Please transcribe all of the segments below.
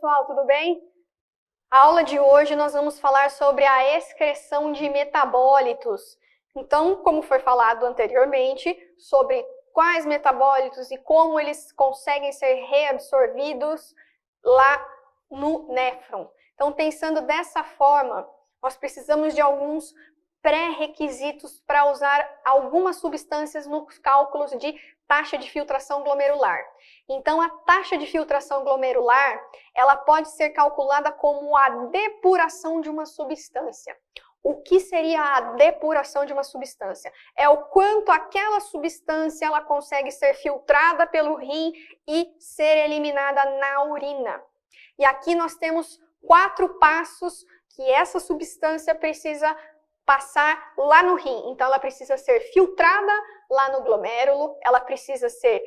pessoal, tudo bem? A aula de hoje nós vamos falar sobre a excreção de metabólitos. Então, como foi falado anteriormente, sobre quais metabólitos e como eles conseguem ser reabsorvidos lá no néfron. Então, pensando dessa forma, nós precisamos de alguns pré-requisitos para usar algumas substâncias nos cálculos de taxa de filtração glomerular. Então, a taxa de filtração glomerular, ela pode ser calculada como a depuração de uma substância. O que seria a depuração de uma substância? É o quanto aquela substância ela consegue ser filtrada pelo rim e ser eliminada na urina. E aqui nós temos 4 passos que essa substância precisa passar lá no rim. Então, ela precisa ser filtrada lá no glomérulo, ela precisa ser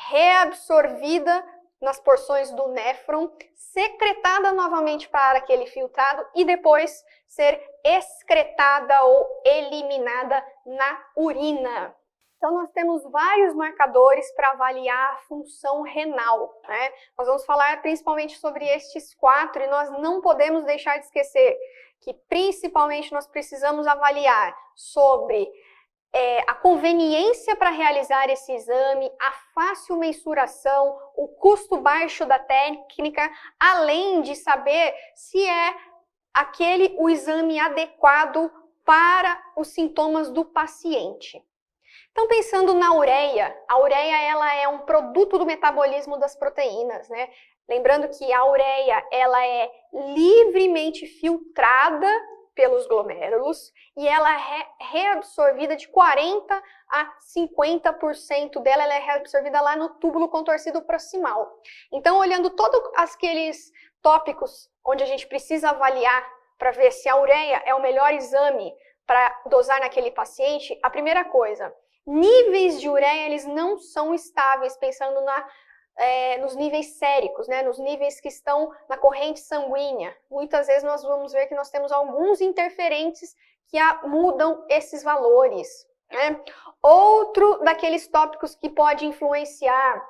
reabsorvida nas porções do néfron, secretada novamente para aquele filtrado e depois ser excretada ou eliminada na urina. Então, nós temos vários marcadores para avaliar a função renal, né? Nós vamos falar principalmente sobre estes 4 e nós não podemos deixar de esquecer que principalmente nós precisamos avaliar sobre a conveniência para realizar esse exame, a fácil mensuração, o custo baixo da técnica, além de saber se é o exame adequado para os sintomas do paciente. Então, pensando na ureia, a ureia ela é um produto do metabolismo das proteínas, né? Lembrando que a ureia ela é livremente filtrada pelos glomérulos e ela é reabsorvida de 40 a 50% dela, ela é reabsorvida lá no túbulo contorcido proximal. Então, olhando todos aqueles tópicos onde a gente precisa avaliar para ver se a ureia é o melhor exame para dosar naquele paciente, a primeira coisa, níveis de ureia eles não são estáveis, pensando nos níveis séricos, né, nos níveis que estão na corrente sanguínea. Muitas vezes nós vamos ver que nós temos alguns interferentes que mudam esses valores, né? Outro daqueles tópicos que pode influenciar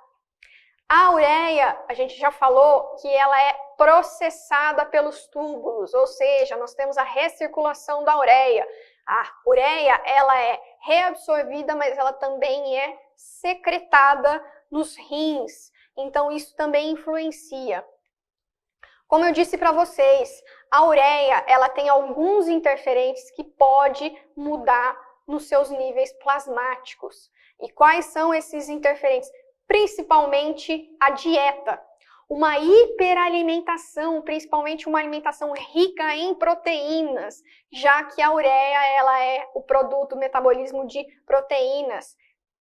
a ureia, a gente já falou que ela é processada pelos túbulos, ou seja, nós temos a recirculação da ureia. A ureia, ela é reabsorvida, mas ela também é secretada nos rins. Então, isso também influencia. Como eu disse para vocês, a ureia, ela tem alguns interferentes que pode mudar nos seus níveis plasmáticos. E quais são esses interferentes? Principalmente a dieta. Uma hiperalimentação, principalmente uma alimentação rica em proteínas, já que a ureia ela é o produto do metabolismo de proteínas.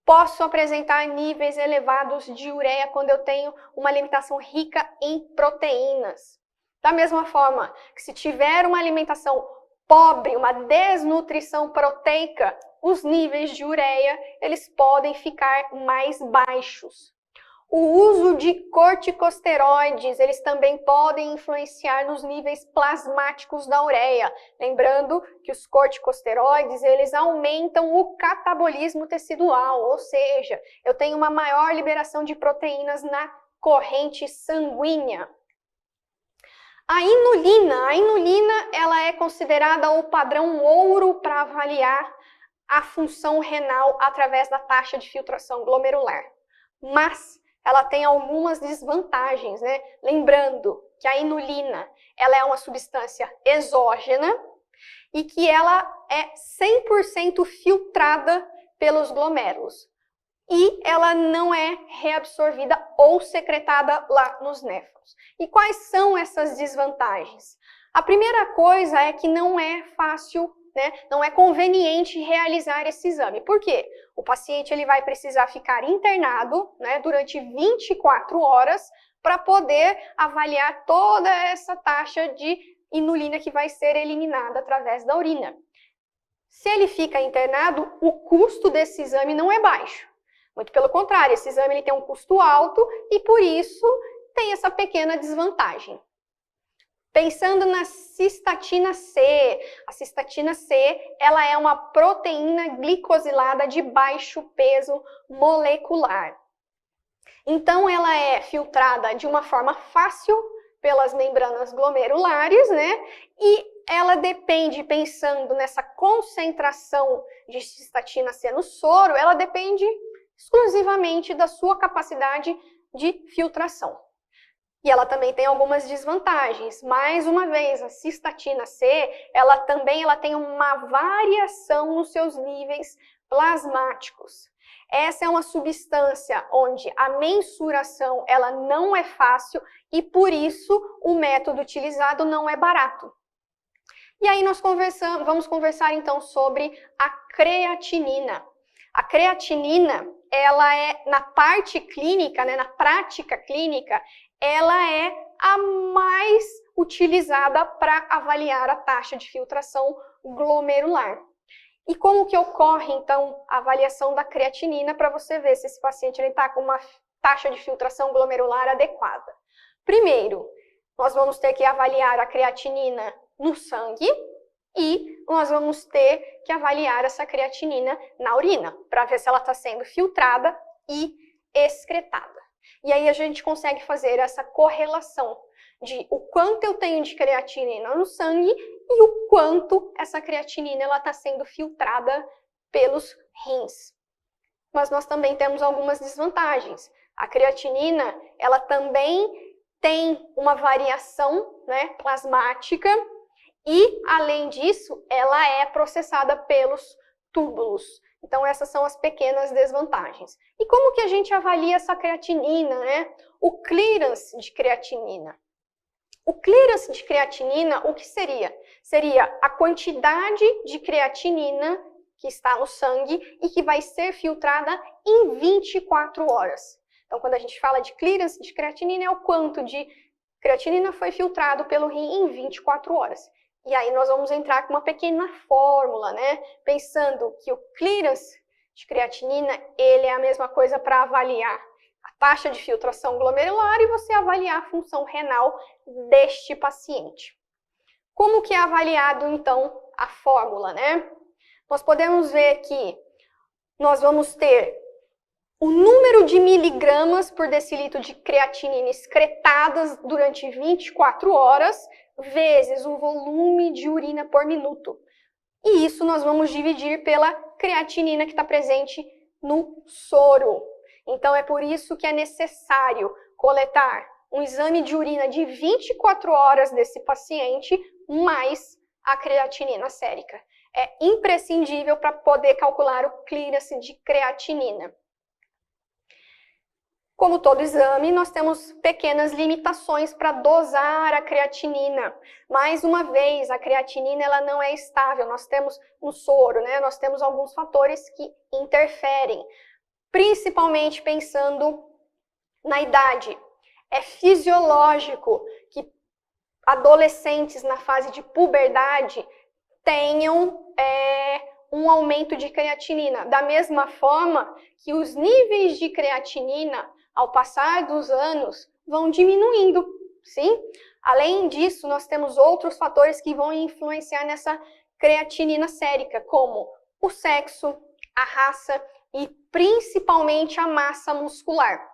Posso apresentar níveis elevados de ureia quando eu tenho uma alimentação rica em proteínas. Da mesma forma que se tiver uma alimentação pobre, uma desnutrição proteica, os níveis de ureia eles podem ficar mais baixos. O uso de corticosteroides, eles também podem influenciar nos níveis plasmáticos da ureia. Lembrando que os corticosteroides, eles aumentam o catabolismo tecidual, ou seja, eu tenho uma maior liberação de proteínas na corrente sanguínea. A inulina, ela é considerada o padrão ouro para avaliar a função renal através da taxa de filtração glomerular. Mas ela tem algumas desvantagens, né? Lembrando que a inulina, ela é uma substância exógena e que ela é 100% filtrada pelos glomérulos. E ela não é reabsorvida ou secretada lá nos néfrons. E quais são essas desvantagens? A primeira coisa é que não é fácil, né? Não é conveniente realizar esse exame. Por quê? O paciente ele vai precisar ficar internado, né, durante 24 horas para poder avaliar toda essa taxa de inulina que vai ser eliminada através da urina. Se ele fica internado, o custo desse exame não é baixo. Muito pelo contrário, esse exame ele tem um custo alto e por isso tem essa pequena desvantagem. Pensando na cistatina C, a cistatina C ela é uma proteína glicosilada de baixo peso molecular. Então ela é filtrada de uma forma fácil pelas membranas glomerulares, né? E ela depende, pensando nessa concentração de cistatina C no soro, ela depende exclusivamente da sua capacidade de filtração. E ela também tem algumas desvantagens. Mais uma vez, a cistatina C, ela tem uma variação nos seus níveis plasmáticos. Essa é uma substância onde a mensuração ela não é fácil e, por isso, o método utilizado não é barato. E aí nós vamos conversar então sobre a creatinina. A creatinina, ela é, na parte clínica, né, na prática clínica, ela é a mais utilizada para avaliar a taxa de filtração glomerular. E como que ocorre, então, a avaliação da creatinina para você ver se esse paciente está com uma taxa de filtração glomerular adequada? Primeiro, nós vamos ter que avaliar a creatinina no sangue e nós vamos ter que avaliar essa creatinina na urina, para ver se ela está sendo filtrada e excretada. E aí a gente consegue fazer essa correlação de o quanto eu tenho de creatinina no sangue e o quanto essa creatinina está sendo filtrada pelos rins. Mas nós também temos algumas desvantagens. A creatinina, ela também tem uma variação, né, plasmática e, além disso, ela é processada pelos túbulos. Então, essas são as pequenas desvantagens. E como que a gente avalia essa creatinina, né? O clearance de creatinina. O clearance de creatinina, o que seria? Seria a quantidade de creatinina que está no sangue e que vai ser filtrada em 24 horas. Então, quando a gente fala de clearance de creatinina, é o quanto de creatinina foi filtrado pelo rim em 24 horas. E aí nós vamos entrar com uma pequena fórmula, né? Pensando que o clearance de creatinina, ele é a mesma coisa para avaliar a taxa de filtração glomerular e você avaliar a função renal deste paciente. Como que é avaliado, então, a fórmula, né? Nós podemos ver que nós vamos ter o número de miligramas por decilitro de creatinina excretadas durante 24 horas, vezes o volume de urina por minuto. E isso nós vamos dividir pela creatinina que está presente no soro. Então, é por isso que é necessário coletar um exame de urina de 24 horas desse paciente, mais a creatinina sérica. É imprescindível para poder calcular o clearance de creatinina. Como todo exame, nós temos pequenas limitações para dosar a creatinina. Mais uma vez, a creatinina ela não é estável, nós temos no soro, né? Nós temos alguns fatores que interferem, principalmente pensando na idade. É fisiológico que adolescentes na fase de puberdade tenham um aumento de creatinina, da mesma forma que os níveis de creatinina, ao passar dos anos, vão diminuindo, sim? Além disso, nós temos outros fatores que vão influenciar nessa creatinina sérica, como o sexo, a raça e principalmente a massa muscular.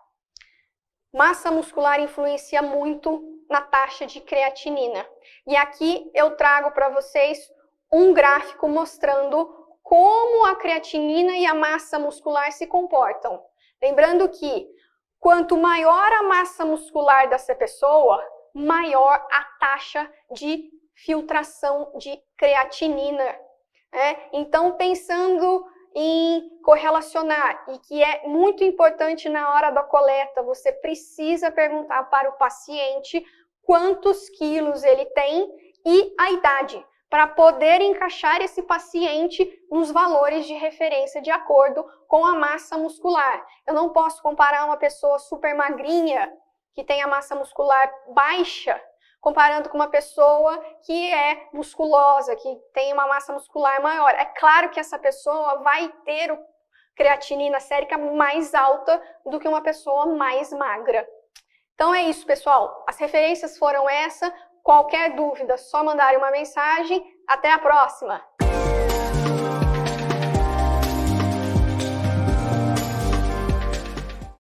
Massa muscular influencia muito na taxa de creatinina. E aqui eu trago para vocês um gráfico mostrando como a creatinina e a massa muscular se comportam. Lembrando que quanto maior a massa muscular dessa pessoa, maior a taxa de filtração de creatinina. Então, pensando em correlacionar, e que é muito importante na hora da coleta, você precisa perguntar para o paciente quantos quilos ele tem e a idade, para poder encaixar esse paciente nos valores de referência de acordo com a massa muscular. Eu não posso comparar uma pessoa super magrinha, que tem a massa muscular baixa, comparando com uma pessoa que é musculosa, que tem uma massa muscular maior. É claro que essa pessoa vai ter creatinina sérica mais alta do que uma pessoa mais magra. Então é isso, pessoal. As referências foram essa. Qualquer dúvida, só mandarem uma mensagem. Até a próxima!